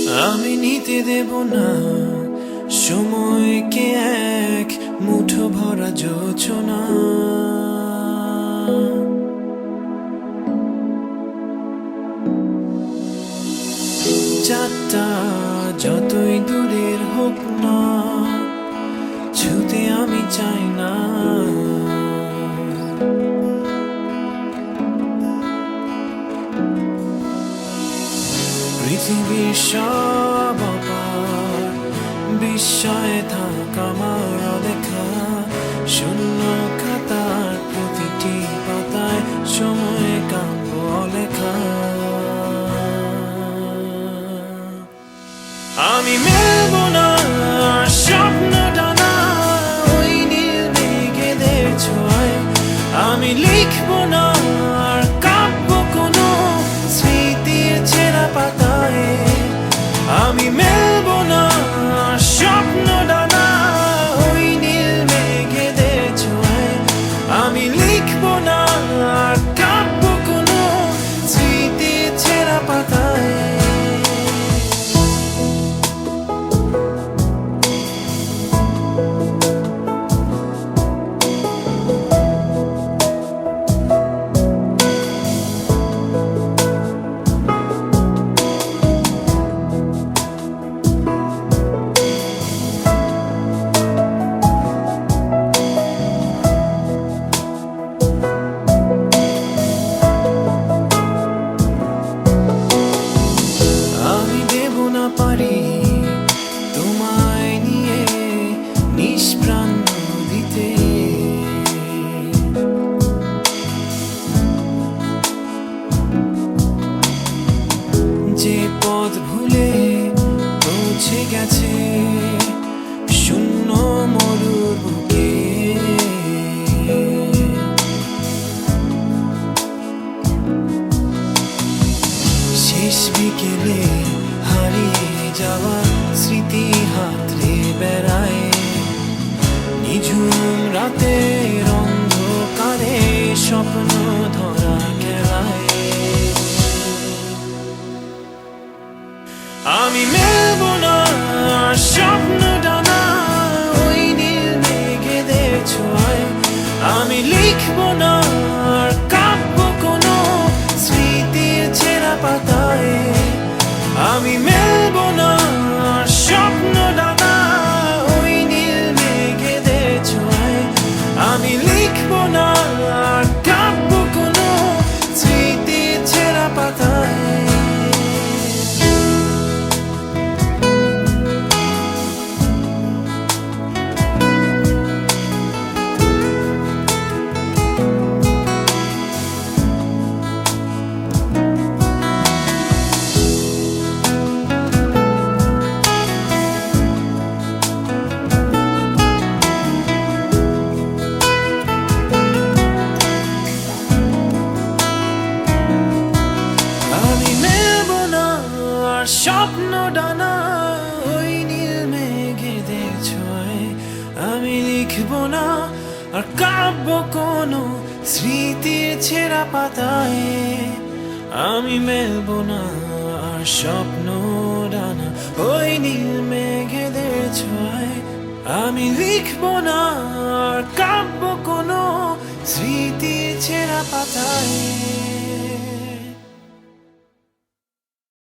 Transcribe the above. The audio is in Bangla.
আমি নিতে দেব না সময়কে এক মুঠো ভরা যোচনা। চাঁদটা যতই দূরের হোক না, ছুতে আমি চাই না। পৃথিবীর সব অপার বিস্ময়ে থাক আমার অদেখা, শূন্য খাতার প্রতিটি পাতায় সময় কাব্য লেখা। আমি মেলব না স্বপ্ন ডানা ওই নীল মেঘেদের ছোঁয়ায়, আমি লিখব না আর কাব্য কোনো স্মৃতির ছেঁড়া পাতায়। আমি মেলব না স্বপ্ন ডানা ওই নীল মেঘেদের ছোঁয়ায়, আমি লিখব না আর কাব্য কোনো স্মৃতির ছেঁড়া পাতায়। তোমায় নিয়ে নিষ্প্রাণ দিতে, যে পথ ভুলে পৌঁছে গেছে শূন্য মরুর বুকে। শেষ বিকেলে হারিয়ে যাওয়া স্মৃতি হাতড়ে বেড়ায়, নিঝুম রাতের অন্ধকারে স্বপ্ন ধরা খেলায়। আমি মেলব না স্বপ্ন ডানা ওই নীল মেঘেদের ছোঁয়ায়, আমি লিখব না আর কাব্য কোনো স্মৃতির ছেঁড়া পাতায়। আমি মেলব না স্বপ্ন ডানা ওই নীল মেঘেদের ছোঁয়ায়, আমি লিখব না আর কাব্য কোনো স্মৃতির ছেঁড়া পাতায়। স্বপ্ন ডানা ওই নীল মেঘেদের ছোঁয়ায়, আমি লিখব না আর কাব্য কোনো স্মৃতির ছেঁড়া পাতায়। আমি মেলব না আর স্বপ্ন ডানা ওই নীল মেঘেদের ছোঁয়ায়, আমি লিখব না আর কাব্য কোনো স্মৃতির ছেঁড়া পাতায়।